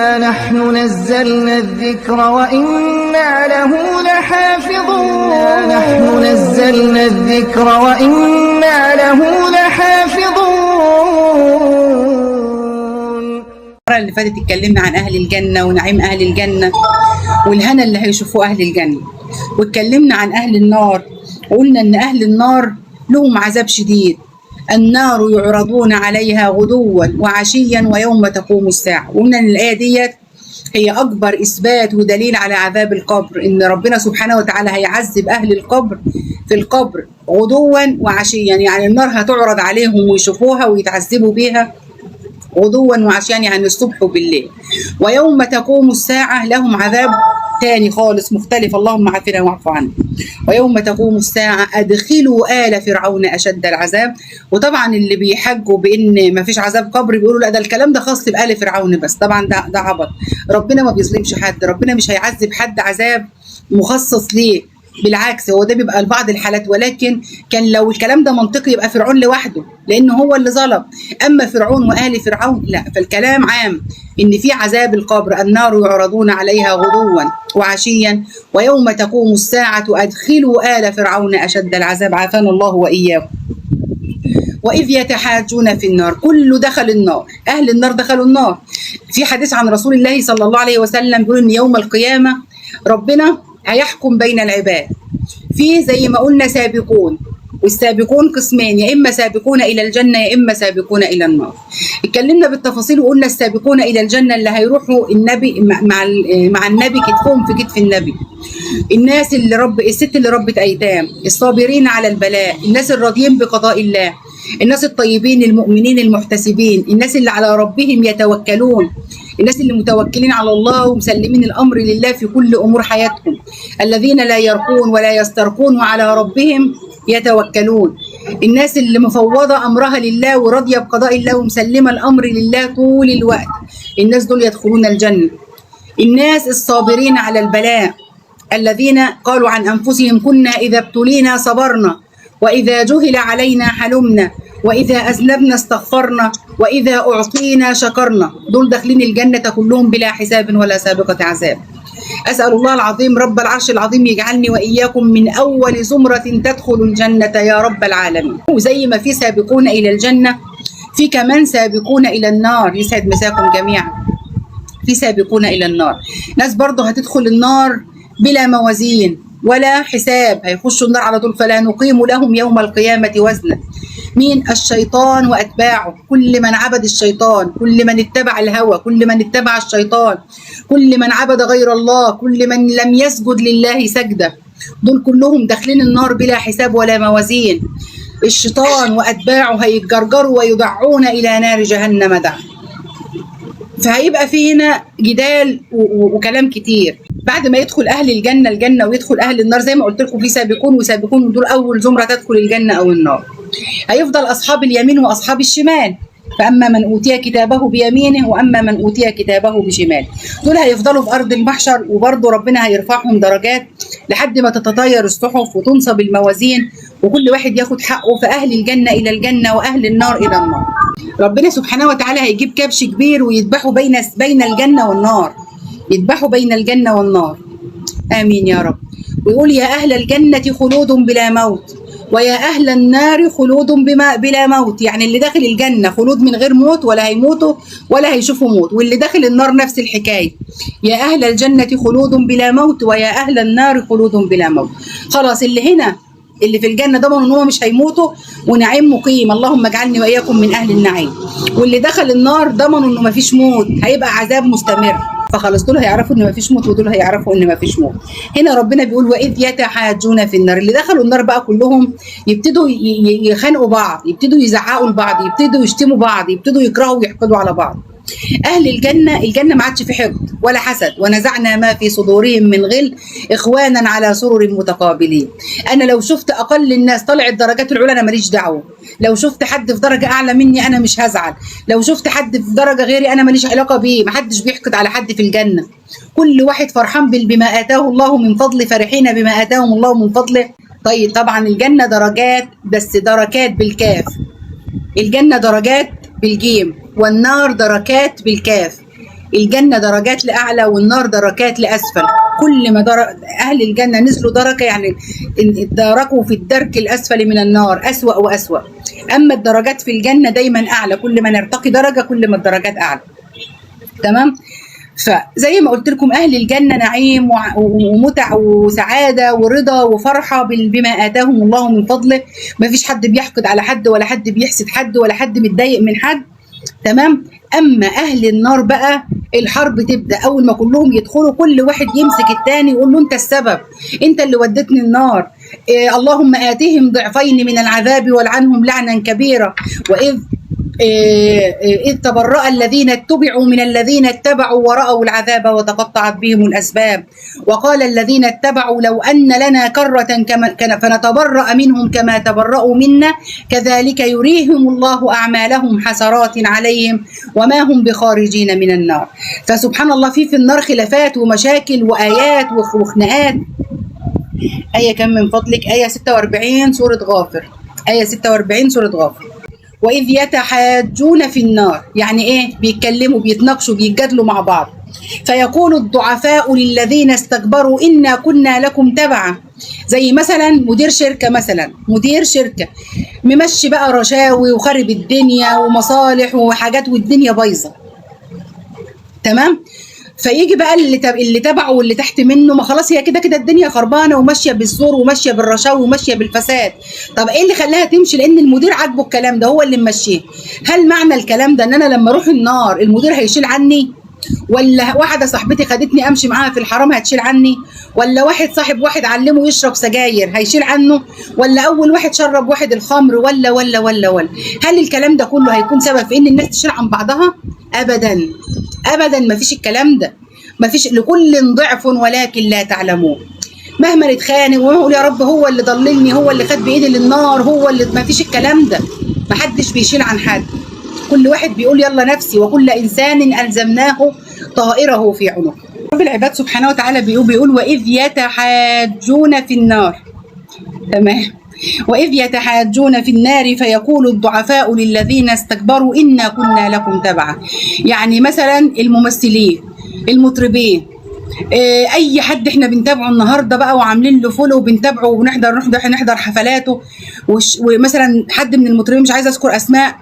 إنا نحن نزلنا الذكر وإنا له لحافظون نحن نزلنا الذكر وإنا له لحافظون. المرة اللي فاتت اتكلمنا عن أهل الجنة ونعيم أهل الجنة والهنا اللي هيشوفوه أهل الجنة، واتكلمنا عن أهل النار وقلنا إن أهل النار لهم عذاب شديد. النار يعرضون عليها غدوا وعشيا ويوم تقوم الساعة. وقلنا إن الآية ديت هي أكبر إثبات ودليل على عذاب القبر، إن ربنا سبحانه وتعالى هيعذب أهل القبر في القبر غدوا وعشيا، يعني النار هتعرض عليهم ويشوفوها ويتعذبوا بيها غدوا وعشيا، يعني الصبح وبالليل. ويوم تقوم الساعة لهم عذاب تاني خالص مختلف، اللهم عافنا واعف عنا. ويوم تقوم الساعة أدخلوا آل فرعون أشد العذاب. وطبعا اللي بيحجوا بإن ما فيش عذاب قبر بيقولوا لا ده الكلام ده خاص بآل فرعون بس، طبعا ده عبط. ربنا ما بيظلمش حد، ربنا مش هيعذب حد عذاب مخصص ليه، بالعكس هو ده بيبقى لبعض الحالات. ولكن كان لو الكلام ده منطقي يبقى فرعون لوحده لأنه هو اللي ظلم، أما فرعون وآل فرعون لا، فالكلام عام إن في عذاب القبر. النار يعرضون عليها غدوا وعشيا ويوم تقوم الساعة أدخلوا آل فرعون أشد العذاب، عافانا الله وإياكم. وإذ يتحاجون في النار، كله دخل النار، أهل النار دخلوا النار. في حديث عن رسول الله صلى الله عليه وسلم بيقول إن يوم القيامة ربنا هيحكم بين العباد في زي ما قلنا سابقون، والسابقون قسمين، يا إما سابقون إلى الجنة يا إما سابقون إلى النار. اتكلمنا بالتفاصيل وقلنا السابقون إلى الجنة اللي هيروحوا النبي مع النبي كتفهم في كتف النبي، الناس اللي الست اللي ربت أيتام، الصابرين على البلاء، الناس الراضيين بقضاء الله، الناس الطيبين المؤمنين المحتسبين، الناس اللي على ربهم يتوكلون، الناس اللي متوكلين على الله ومسلمين الأمر لله في كل أمور حياتهم، الذين لا يرقون ولا يسترقون وعلى ربهم يتوكلون، الناس اللي مفوضة أمرها لله وراضية بقضاء الله ومسلمة الأمر لله طول الوقت، الناس دول يدخلون الجنة. الناس الصابرين على البلاء الذين قالوا عن أنفسهم كنا إذا ابتلينا صبرنا وإذا جهل علينا حلمنا وإذا أذنبنا استغفرنا وإذا أعطينا شكرنا، دول داخلين الجنة كلهم بلا حساب ولا سابقة عذاب. أسأل الله العظيم رب العرش العظيم يجعلني وإياكم من أول زمرة تدخل الجنة يا رب العالمين. وزي ما في سابقون إلى الجنة في كمان سابقون إلى النار، يسعد مساكم جميعا. في سابقون إلى النار ناس برضه هتدخل النار بلا موازين ولا حساب، هيخشوا النار على طول، فلا نقيم لهم يوم القيامة وزنا. مين؟ الشيطان وأتباعه، كل من عبد الشيطان، كل من اتبع الهوى، كل من اتبع الشيطان، كل من عبد غير الله، كل من لم يسجد لله سجدة، دول كلهم داخلين النار بلا حساب ولا موازين. الشيطان وأتباعه هيتجرجروا ويدعون إلى نار جهنم دعا. فهيبقى في هنا جدال وكلام كتير. بعد ما يدخل أهل الجنة الجنة ويدخل أهل النار، زي ما قلت لكم في سابقون وسابقون، دول أول زمرة تدخل الجنة أو النار. هيفضل أصحاب اليمين وأصحاب الشمال، فأما من أوتي كتابه بيمينه وأما من أوتي كتابه بشماله، دول هيفضلوا في أرض المحشر، وبرضه ربنا هيرفعهم درجات لحد ما تتطاير الصحف وتنصب الموازين وكل واحد ياخد حقه، فأهل الجنة إلى الجنة وأهل النار إلى النار. ربنا سبحانه وتعالى هيجيب كبش كبير ويذبحوا بين الجنة والنار، يذبحوا بين الجنة والنار، آمين يا رب. ويقول يا أهل الجنة خلود بلا موت ويا أهل النار خلود بلا موت، يعني اللي داخل الجنة خلود من غير موت، ولا هيموتوا ولا هيشوفوا موت، واللي داخل النار نفس الحكاية، يا أهل الجنة خلود بلا موت ويا أهل النار خلود بلا موت. خلاص اللي هنا اللي في الجنة ضمنوا ان هم مش هيموتوا ونعيم مقيم، اللهم اجعلني واياكم من اهل النعيم. واللي دخل النار ضمنوا انه مفيش موت، هيبقى عذاب مستمر، فخلاص دول هيعرفوا ان مفيش موت ودول هيعرفوا ان مفيش موت. هنا ربنا بيقول واذ يتحاجون في النار، اللي دخلوا النار بقى كلهم يبتدوا يخانقوا بعض، يبتدوا يزعقوا لبعض، يبتدوا يشتموا بعض، يبتدوا يكرهوا ويحقدوا على بعض. أهل الجنة ما عادش في حقد ولا حسد، ونزعنا ما في صدورهم من غل إخوانا على سرر متقابلين. أنا لو شفت أقل الناس طلع الدرجات العلى أنا ماليش دعوة، لو شفت حد في درجة أعلى مني أنا مش هزعل، لو شفت حد في درجة غيري أنا ماليش علاقة بيه، محدش بيحقد على حد في الجنة، كل واحد فرحان بما آتاه الله من فضل، فرحين بما آتاهم الله من فضله. طيب طبعا الجنة درجات، بس دركات بالكاف، الجنة درجات بالجيم، والنار دركات بالكاف. الجنة درجات لأعلى والنار دركات لأسفل. كل ما أهل الجنة نزلوا دركة يعني دركوا في الدرك الأسفل من النار، أسوأ وأسوأ. أما الدرجات في الجنة دايما أعلى، كل ما نرتقي درجة كل ما الدرجات أعلى. تمام. فزي ما قلت لكم أهل الجنة نعيم ومتع وسعادة ورضا وفرحة بما آتاهم الله من فضله. ما فيش حد بيحقد على حد ولا حد بيحسد حد ولا حد متضايق من حد. تمام. أما أهل النار بقى الحرب تبدأ أول ما كلهم يدخلوا، كل واحد يمسك التاني يقول له أنت السبب، أنت اللي ودتني النار. اللهم آتهم ضعفين من العذاب والعنهم لعنا كبيرا. إذ تبرأ الذين اتبعوا من الذين اتبعوا ورأوا العذاب وتقطعت بهم الأسباب. وقال الذين اتبعوا لو أن لنا كرة فنتبرأ منهم كما تبرأوا منا كذلك يريهم الله أعمالهم حسرات عليهم وما هم بخارجين من النار. فسبحان الله في النار خلافات ومشاكل وآيات وخناقات. آية كم من فضلك؟ آية 46 سورة غافر. آية 46 سورة غافر. وإذ يتحاجون في النار، يعني إيه؟ بيتكلموا بيتناقشوا بيتجادلوا مع بعض. فيقول الضعفاء للذين استكبروا إنا كنا لكم تبعا. زي مثلا مدير شركة، مثلا مدير شركة ممشي بقى رشاوي وخرب الدنيا ومصالح وحاجات والدنيا بايظة. تمام. فيجي بقى اللي تبعه واللي تحت منه، ما خلاص هي كده كده الدنيا خربانه وماشيه بالزور وماشيه بالرشاوي وماشيه بالفساد. طب ايه اللي خلاها تمشي؟ لان المدير عاجبه الكلام ده، هو اللي ممشيه. هل معنى الكلام ده ان انا لما اروح النار المدير هيشيل عني؟ ولا واحده صاحبتي خدتني امشي معاها في الحرام هتشيل عني؟ ولا واحد صاحب واحد علمه يشرب سجاير هيشيل عنه؟ ولا اول واحد شرب واحد الخمر؟ ولا هل الكلام ده كله هيكون سبب في ان الناس تشيل عن بعضها؟ ابدا ابدا، ما فيش الكلام ده. ما فيش. لكل ضعف ولكن لا تعلمون. مهما نتخانق ونقول يا رب هو اللي ضللني، هو اللي خد بايدي للنار، هو اللي، ما فيش الكلام ده. ما حدش بيشيل عن حد. كل واحد بيقول يلا نفسي، وكل انسان الزمناه طائره في عنقه. رب العباد سبحانه وتعالى بيقول واذ يتحاجون في النار. تمام. وإذ يتحاجون في النار فيقول الضعفاء للذين استكبروا إنا كنا لكم تبعا. يعني مثلا الممثلين، المطربين، أي حد إحنا بنتابعه النهارده بقى وعاملين له فولو وبنتابعه ونحضر حفلاته. ومثلا حد من المطربين، مش عايزة أذكر أسماء،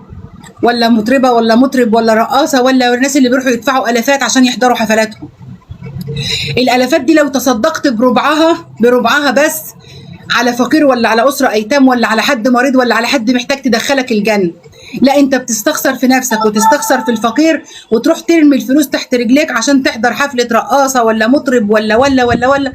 ولا مطربة ولا مطرب ولا رقاصة ولا الناس اللي بيروحوا يدفعوا آلافات عشان يحضروا حفلاتهم. الآلافات دي لو تصدقت بربعها بس على فقير ولا على أسرة أيتام ولا على حد مريض ولا على حد محتاج تدخلك الجنة. لا، أنت بتستخسر في نفسك وتستخسر في الفقير وتروح ترمي الفلوس تحت رجليك عشان تحضر حفلة رقاصة ولا مطرب ولا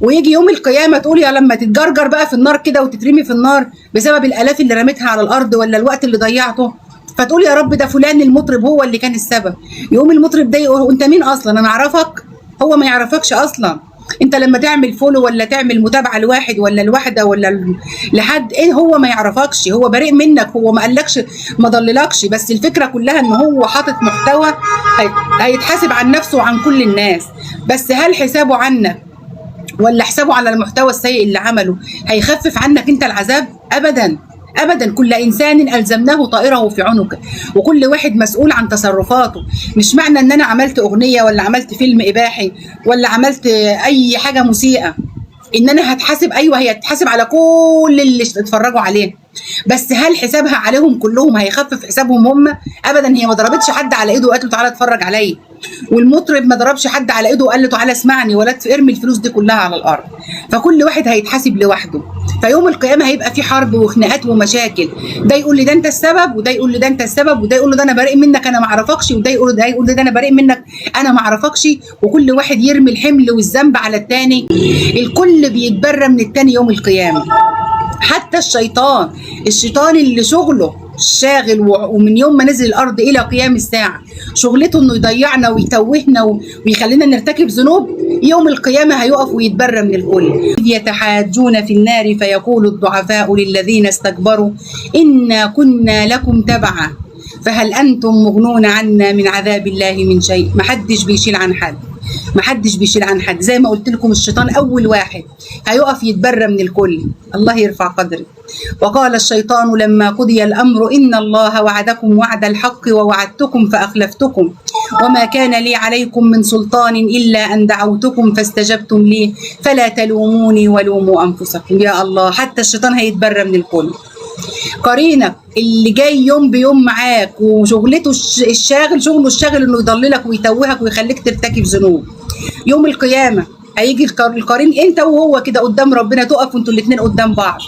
ويجي يوم القيامة تقول يا لما تتجرجر بقى في النار كده وتترمي في النار بسبب الآلاف اللي رميتها على الأرض ولا الوقت اللي ضيعته، فتقول يا رب ده فلان المطرب هو اللي كان السبب. يقوم المطرب ده يقول وأنت مين أصلا؟ أنا أعرفك؟ هو ما يعرفكش أصلا. انت لما تعمل فولو ولا تعمل متابعه لواحد ولا لواحده ولا لحد، ايه هو ما يعرفكش، هو بريء منك، هو ما قالكش ما ضللكش. بس الفكره كلها ان هو حاطط محتوى هيتحاسب عن نفسه وعن كل الناس. بس هل حسابه عنك ولا حسابه على المحتوى السيء اللي عمله هيخفف عنك انت العذاب؟ ابدا ابدا. كل انسان الزمناه طائره في عنقه، وكل واحد مسؤول عن تصرفاته. مش معنى ان انا عملت اغنيه ولا عملت فيلم اباحي ولا عملت اي حاجه مسيئه ان انا هتحاسب. ايوه هي هتحاسب على كل اللي اتفرجوا عليه، بس هل حسابها عليهم كلهم هيخفف حسابهم هم؟ ابدا. هي ما ضربتش حد على ايده وقالت له تعالى اتفرج عليا، والمطرب ما ضربش حد على ايده وقال له تعالى اسمعني ولا ارمي الفلوس دي كلها على الارض. فكل واحد هيتحاسب لوحده. فيوم القيامه هيبقى في حرب وخناقات ومشاكل، ده يقول لي ده انت السبب وده يقول لي ده انت السبب وده يقول له ده انا بريء منك انا ما اعرفكش وده يقول له ده انا بريء منك انا ما اعرفكش، وكل واحد يرمي الحمل والذنب على الثاني. الكل بيتبرى من الثاني يوم القيامه. حتى الشيطان اللي شغله شاغل ومن يوم ما نزل الارض الى قيام الساعه شغلته انه يضيعنا ويتوهنا ويخلينا نرتكب ذنوب، يوم القيامه هيقف ويتبرى من الكل. يتحاجون في النار فيقول الضعفاء للذين استكبروا انا كنا لكم تبعا فهل انتم مغنون عنا من عذاب الله من شيء. محدش بيشيل عن حد. محدش بيشيل عن حد. زي ما قلت لكم الشيطان اول واحد هيقف يتبرى من الكل. الله يرفع قدرك. وقال الشيطان لما قضي الامر ان الله وعدكم وعد الحق ووعدتكم فاخلفتكم وما كان لي عليكم من سلطان الا ان دعوتكم فاستجبتم لي فلا تلوموني ولوموا انفسكم. يا الله، حتى الشيطان هيتبرى من الكل. قرينك اللي جاي يوم بيوم معاك وشغلته شغله الشاغل انه يضللك ويتوهك ويخليك ترتكب ذنوب، يوم القيامه هيجي القرين انت وهو كده قدام ربنا، تقفوا انتوا الاثنين قدام بعض.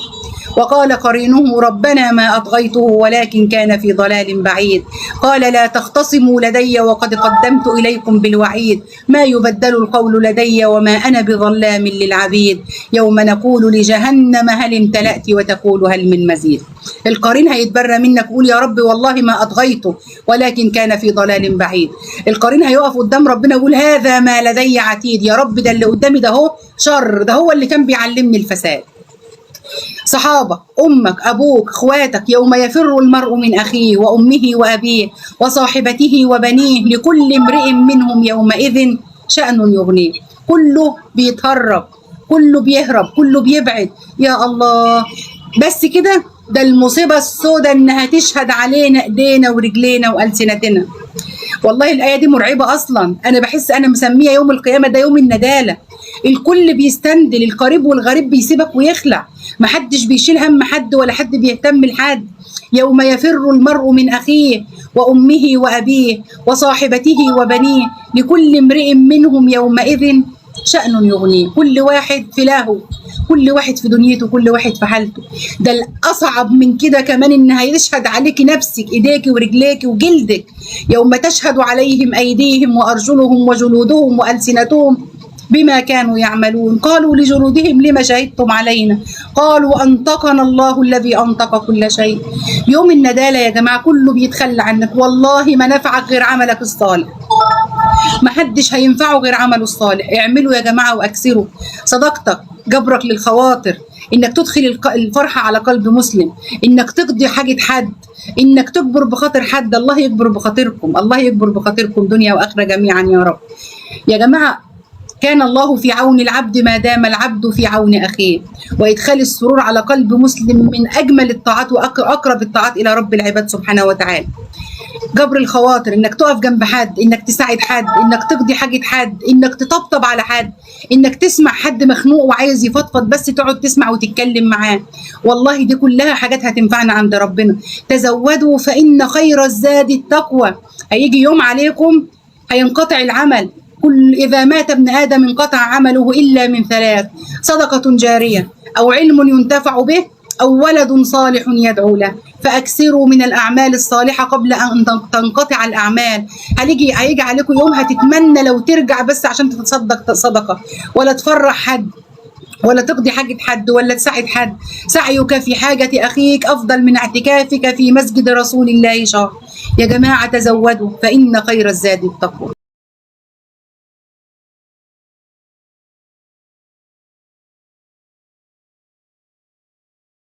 وقال قرينه ربنا ما أطغيته ولكن كان في ضلال بعيد. قال لا تختصموا لدي وقد قدمت إليكم بالوعيد ما يبدل القول لدي وما أنا بظلام للعبيد يوم نقول لجهنم هل امتلأت وتقول هل من مزيد. القرين هيتبرى منك ويقول يا رب والله ما أطغيته ولكن كان في ضلال بعيد. القرين هيقف قدام ربنا ويقول هذا ما لدي عتيد، يا رب ده اللي قدامي ده هو شر، ده هو اللي كان بيعلمني الفساد. صحابك، أمك، أبوك، إخواتك، يوم يفر المرء من أخيه وأمه وأبيه وصاحبته وبنيه لكل امرئ منهم يومئذ شأن يغنيه. كله بيتهرب، كله بيهرب، كله بيبعد. يا الله، بس كده؟ ده المصيبة السوداء إنها تشهد علينا إيدينا ورجلينا وألسنتنا. والله الآية دي مرعبة أصلا. أنا بحس أنا مسمية يوم القيامة ده يوم الندالة. الكل بيستندل، القريب والغريب بيسيبك ويخلع، محدش بيشيل هم حد ولا حد بيهتم لحد. يوم يفر المرء من أخيه وأمه وأبيه وصاحبته وبنيه لكل امرئ منهم يومئذ شأن يغنيه. كل واحد في لاهو، كل واحد في دنيته، كل واحد في حالته. ده الأصعب من كده كمان إن هيشهد عليك نفسك، إيديك ورجليك وجلدك، يوم تشهد عليهم أيديهم وأرجلهم وجلودهم وألسنتهم بما كانوا يعملون. قالوا لجلودهم لما شهدتم علينا قالوا أنطقنا الله الذي أنطق كل شيء. يوم الندالة يا جماعة كله بيتخلى عنك، والله ما نفعك غير عملك الصالح، محدش هينفعه غير عمله الصالح. اعملوا يا جماعة وأكسروا صدقتك، جبرك للخواطر، إنك تدخل الفرحة على قلب مسلم، إنك تقضي حاجة حد، إنك تكبر بخاطر حد. الله يكبر بخاطركم، الله يكبر بخاطركم دنيا وآخرة جميعا يا رب. يا جماعة كان الله في عون العبد ما دام العبد في عون أخيه. وإدخال السرور على قلب مسلم من أجمل الطاعات وأقرب الطاعات إلى رب العباد سبحانه وتعالى. جبر الخواطر، إنك تقف جنب حد، إنك تساعد حد، إنك تقضي حاجة حد، إنك تطبطب على حد، إنك تسمع حد مخنوق وعايز يفضفض بس تقعد تسمع وتتكلم معاه. والله دي كلها حاجات هتنفعنا عند ربنا. تزودوا فإن خير الزاد التقوى. هيجي يوم عليكم هينقطع العمل، إذا مات ابن آدم انقطع عمله إلا من ثلاث: صدقة جارية أو علم ينتفع به أو ولد صالح يدعو له. فأكثروا من الأعمال الصالحة قبل أن تنقطع الأعمال. هيجي عليكم يوم هتتمنى لو ترجع بس عشان تتصدق صدقة، ولا تفرح حد، ولا تقضي حاجة حد، ولا تساعد حد. سعيك في حاجة أخيك أفضل من اعتكافك في مسجد رسول الله شهر. يا جماعة تزودوا فإن خير الزاد التقوى.